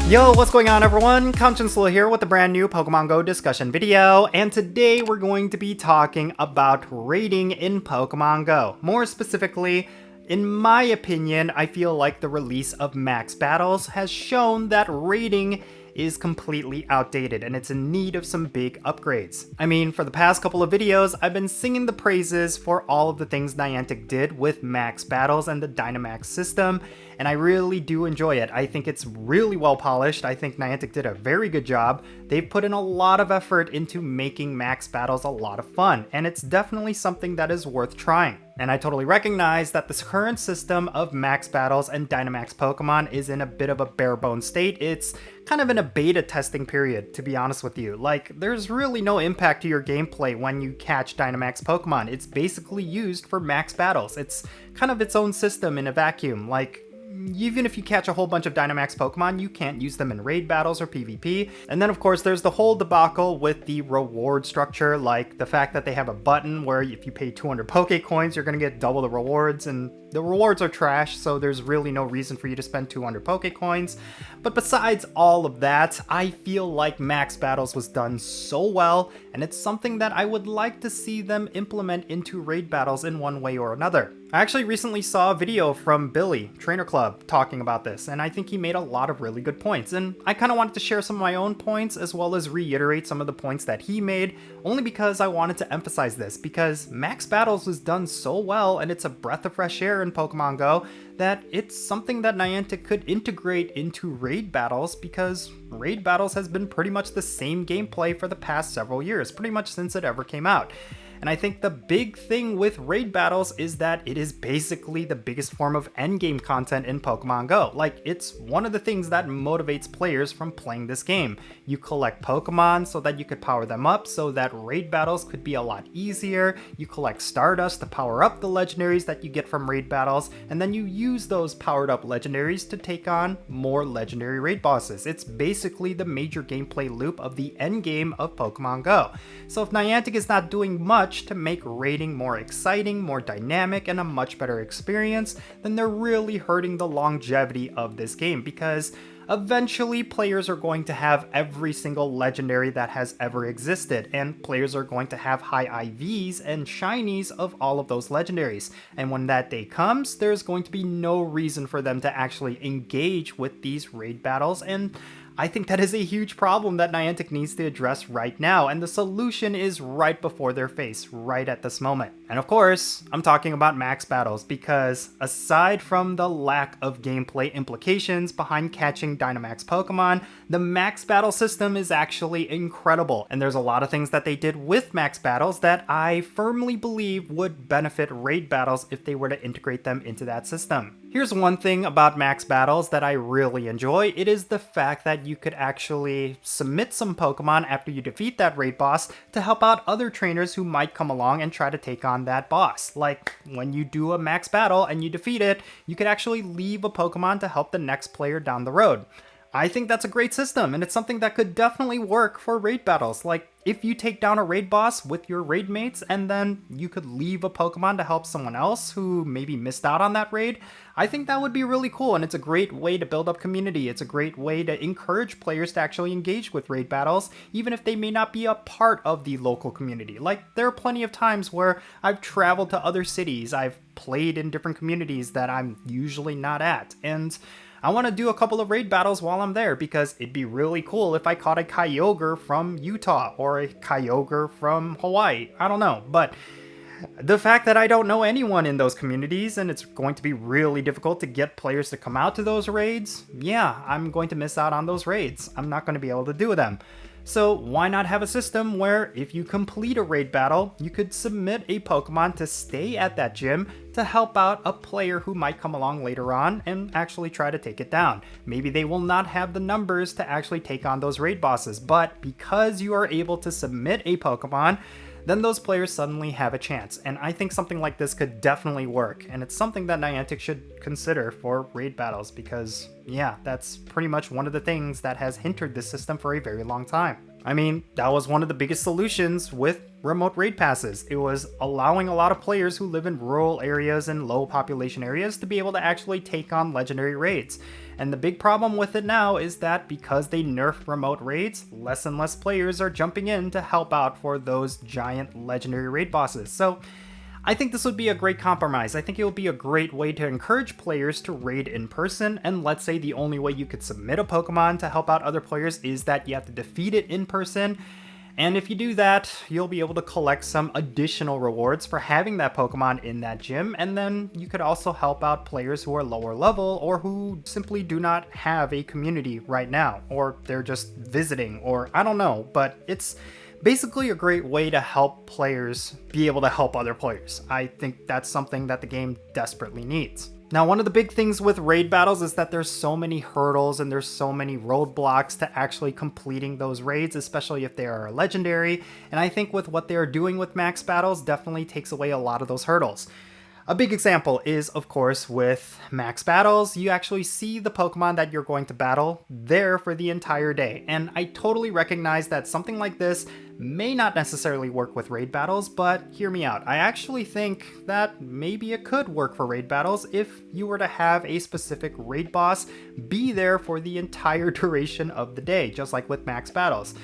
Yo, what's going on everyone? Jinsula here with a brand new Pokemon GO discussion video, and today we're going to be talking about raiding in Pokemon GO. More specifically, in my opinion, I feel like the release of Max Battles has shown that raiding is completely outdated and it's in need of some big upgrades. I mean, for the past couple of videos, I've been singing the praises for all of the things Niantic did with Max Battles and the Dynamax system, and I really do enjoy it. I think it's really well polished. I think Niantic did a very good job. They've put in a lot of effort into making Max Battles a lot of fun, and it's definitely something that is worth trying. And I totally recognize that this current system of Max Battles and Dynamax Pokemon is in a bit of a bare bones state. It's kind of in a beta testing period, to be honest with you. Like, there's really no impact to your gameplay when you catch Dynamax Pokemon. It's basically used for Max Battles. It's kind of its own system in a vacuum. Like, even if you catch a whole bunch of Dynamax Pokemon, you can't use them in raid battles or PvP. And then of course there's the whole debacle with the reward structure, like the fact that they have a button where if you pay 200 Pokecoins, you're gonna get double the rewards, and the rewards are trash, so there's really no reason for you to spend 200 Pokecoins. But besides all of that, I feel like Max Battles was done so well, and it's something that I would like to see them implement into raid battles in one way or another. I actually recently saw a video from Billy, Trainer Club, talking about this, and I think he made a lot of really good points, and I kind of wanted to share some of my own points as well as reiterate some of the points that he made, only because I wanted to emphasize this, because Max Battles was done so well and it's a breath of fresh air in Pokemon GO that it's something that Niantic could integrate into raid battles, because raid battles has been pretty much the same gameplay for the past several years, pretty much since it ever came out. And I think the big thing with raid battles is that it is basically the biggest form of endgame content in Pokemon GO. Like, it's one of the things that motivates players from playing this game. You collect Pokemon so that you could power them up, so that raid battles could be a lot easier. You collect Stardust to power up the legendaries that you get from raid battles, and then you use those powered up legendaries to take on more legendary raid bosses. It's basically the major gameplay loop of the endgame of Pokemon GO. So if Niantic is not doing much to make raiding more exciting, more dynamic, and a much better experience, then they're really hurting the longevity of this game, because eventually players are going to have every single legendary that has ever existed, and players are going to have high IVs and shinies of all of those legendaries. And when that day comes, there's going to be no reason for them to actually engage with these raid battles, and I think that is a huge problem that Niantic needs to address right now, and the solution is right before their face, right at this moment. And of course, I'm talking about Max Battles, because aside from the lack of gameplay implications behind catching Dynamax Pokemon, the Max Battle system is actually incredible, and there's a lot of things that they did with Max Battles that I firmly believe would benefit raid battles if they were to integrate them into that system. Here's one thing about Max Battles that I really enjoy. It is the fact that you could actually submit some Pokemon after you defeat that raid boss to help out other trainers who might come along and try to take on that boss. Like, when you do a Max Battle and you defeat it, you could actually leave a Pokemon to help the next player down the road. I think that's a great system, and it's something that could definitely work for raid battles. Like, if you take down a raid boss with your raid mates and then you could leave a Pokemon to help someone else who maybe missed out on that raid, I think that would be really cool, and it's a great way to build up community. It's a great way to encourage players to actually engage with raid battles, even if they may not be a part of the local community. Like, there are plenty of times where I've traveled to other cities, I've played in different communities that I'm usually not at, and I want to do a couple of raid battles while I'm there, because it'd be really cool if I caught a Kyogre from Utah or a Kyogre from Hawaii. I don't know, but the fact that I don't know anyone in those communities and it's going to be really difficult to get players to come out to those raids, yeah, I'm going to miss out on those raids. I'm not going to be able to do them. So why not have a system where if you complete a raid battle, you could submit a Pokemon to stay at that gym to help out a player who might come along later on and actually try to take it down. Maybe they will not have the numbers to actually take on those raid bosses, but because you are able to submit a Pokemon, then those players suddenly have a chance. And I think something like this could definitely work, and it's something that Niantic should consider for raid battles, because yeah, that's pretty much one of the things that has hindered this system for a very long time. I mean, that was one of the biggest solutions with remote raid passes. It was allowing a lot of players who live in rural areas and low population areas to be able to actually take on legendary raids. And the big problem with it now is that because they nerfed remote raids, less and less players are jumping in to help out for those giant legendary raid bosses. So I think this would be a great compromise. I think it would be a great way to encourage players to raid in person, and let's say the only way you could submit a Pokemon to help out other players is that you have to defeat it in person. And if you do that, you'll be able to collect some additional rewards for having that Pokemon in that gym, and then you could also help out players who are lower level or who simply do not have a community right now, or they're just visiting, or I don't know, but it's basically a great way to help players be able to help other players. I think that's something that the game desperately needs. Now, one of the big things with raid battles is that there's so many hurdles and there's so many roadblocks to actually completing those raids, especially if they are legendary. And I think with what they are doing with max battles definitely takes away a lot of those hurdles. A big example is, of course, with max battles, you actually see the Pokemon that you're going to battle there for the entire day. And I totally recognize that something like this may not necessarily work with raid battles, but hear me out. I actually think that maybe it could work for raid battles if you were to have a specific raid boss be there for the entire duration of the day, just like with max battles.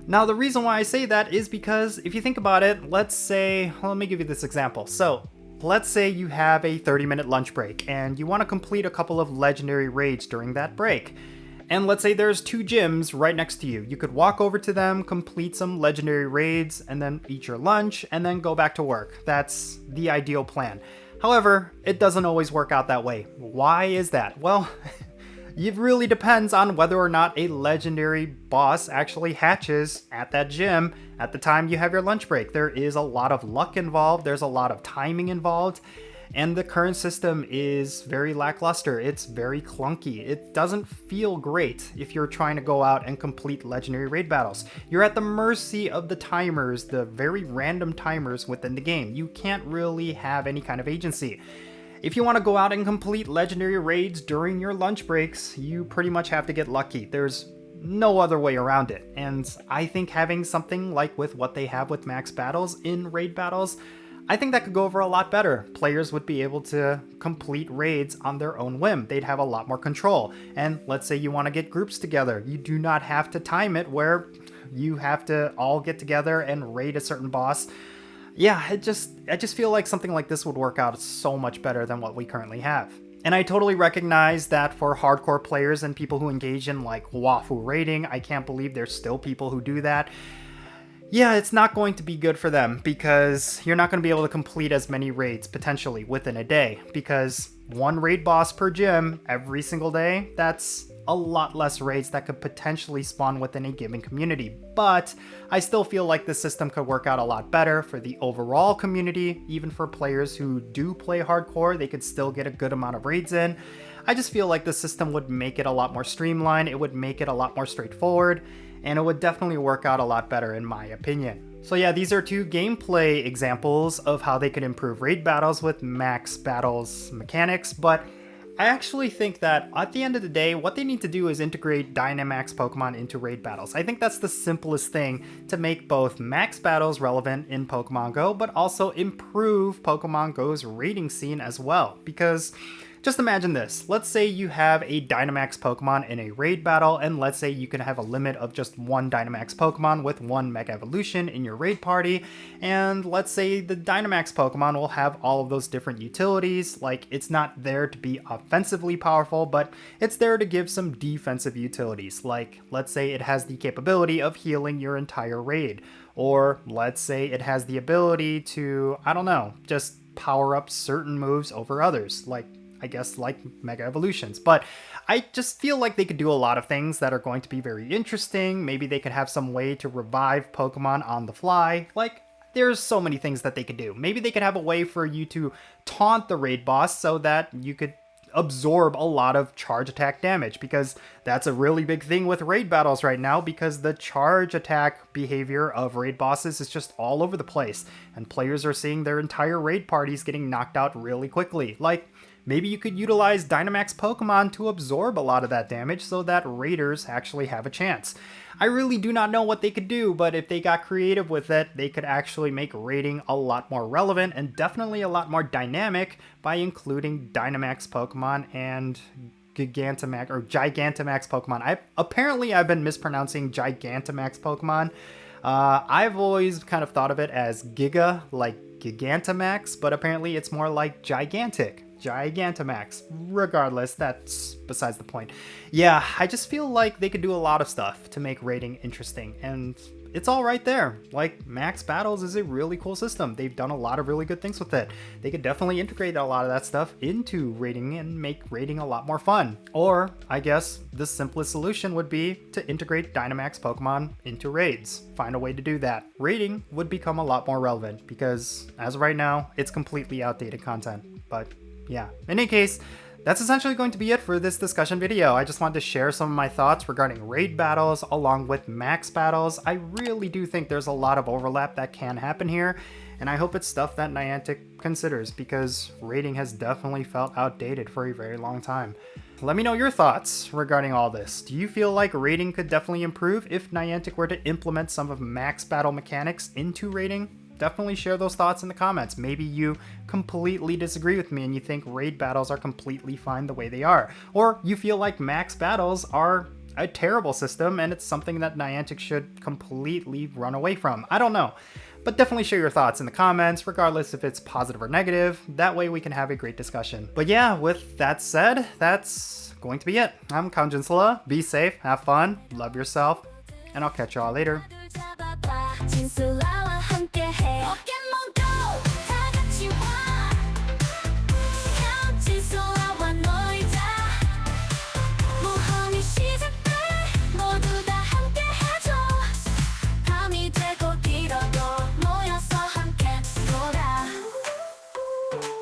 Now, the reason why I say that is because if you think about it, let's say, well, let me give you this example. So let's say you have a 30-minute lunch break and you want to complete a couple of legendary raids during that break. And let's say there's 2 gyms right next to you. You could walk over to them, complete some legendary raids, and then eat your lunch, and then go back to work. That's the ideal plan. However, it doesn't always work out that way. Why is that? Well, it really depends on whether or not a legendary boss actually hatches at that gym at the time you have your lunch break. There is a lot of luck involved, there's a lot of timing involved, and the current system is very lackluster. It's very clunky. It doesn't feel great if you're trying to go out and complete legendary raid battles. You're at the mercy of the timers, the very random timers within the game. You can't really have any kind of agency. If you want to go out and complete legendary raids during your lunch breaks, you pretty much have to get lucky. There's no other way around it. And I think having something like with what they have with max battles in raid battles, I think that could go over a lot better. Players would be able to complete raids on their own whim. They'd have a lot more control. And let's say you want to get groups together. You do not have to time it where you have to all get together and raid a certain boss. Yeah, I just feel like something like this would work out so much better than what we currently have. And I totally recognize that for hardcore players and people who engage in like wafu raiding, I can't believe there's still people who do that. Yeah, it's not going to be good for them because you're not going to be able to complete as many raids potentially within a day, because 1 raid boss per gym every single day, that's a lot less raids that could potentially spawn within a given community. But I still feel like this system could work out a lot better for the overall community. Even for players who do play hardcore, they could still get a good amount of raids in. I just feel like the system would make it a lot more streamlined, it would make it a lot more straightforward, and it would definitely work out a lot better in my opinion. So yeah, these are 2 gameplay examples of how they could improve raid battles with max battles mechanics, but I actually think that at the end of the day, what they need to do is integrate Dynamax Pokemon into raid battles. I think that's the simplest thing to make both max battles relevant in Pokemon Go, but also improve Pokemon Go's raiding scene as well. Because just imagine this. Let's say you have a Dynamax Pokemon in a raid battle, and let's say you can have a limit of just 1 Dynamax Pokemon with 1 Mega Evolution in your raid party, and let's say the Dynamax Pokemon will have all of those different utilities. Like, it's not there to be offensively powerful, but it's there to give some defensive utilities. Like, let's say it has the capability of healing your entire raid, or let's say it has the ability to, I don't know, just power up certain moves over others, like I guess like Mega Evolutions. But I just feel like they could do a lot of things that are going to be very interesting. Maybe they could have some way to revive Pokemon on the fly. Like, there's so many things that they could do. Maybe they could have a way for you to taunt the raid boss so that you could absorb a lot of charge attack damage, because that's a really big thing with raid battles right now, because the charge attack behavior of raid bosses is just all over the place, and players are seeing their entire raid parties getting knocked out really quickly. Like, Maybe you could utilize Dynamax Pokemon to absorb a lot of that damage so that raiders actually have a chance. I really do not know what they could do, but if they got creative with it, they could actually make raiding a lot more relevant and definitely a lot more dynamic by including Dynamax Pokemon and Gigantamax or Gigantamax Pokemon. Apparently I've been mispronouncing Gigantamax Pokemon. I've always kind of thought of it as Giga, like Gigantamax, but apparently it's more like Gigantic. Gigantamax. Regardless, that's besides the point. Yeah, I just feel like they could do a lot of stuff to make raiding interesting, and it's all right there. Like, Max Battles is a really cool system. They've done a lot of really good things with it. They could definitely integrate a lot of that stuff into raiding and make raiding a lot more fun. Or, I guess, the simplest solution would be to integrate Dynamax Pokemon into raids. Find a way to do that. Raiding would become a lot more relevant because, as of right now, it's completely outdated content. But yeah, in any case, that's essentially going to be it for this discussion video. I just wanted to share some of my thoughts regarding raid battles along with max battles. I really do think there's a lot of overlap that can happen here, and I hope it's stuff that Niantic considers because raiding has definitely felt outdated for a very long time. Let me know your thoughts regarding all this. Do you feel like raiding could definitely improve if Niantic were to implement some of max battle mechanics into raiding? Definitely share those thoughts in the comments. Maybe you completely disagree with me and you think raid battles are completely fine the way they are. Or you feel like max battles are a terrible system and it's something that Niantic should completely run away from. I don't know. But definitely share your thoughts in the comments, regardless if it's positive or negative. That way we can have a great discussion. But yeah, with that said, that's going to be it. I'm Jinsula. Be safe, have fun, love yourself, and I'll catch y'all later. Jinsula와 함께해.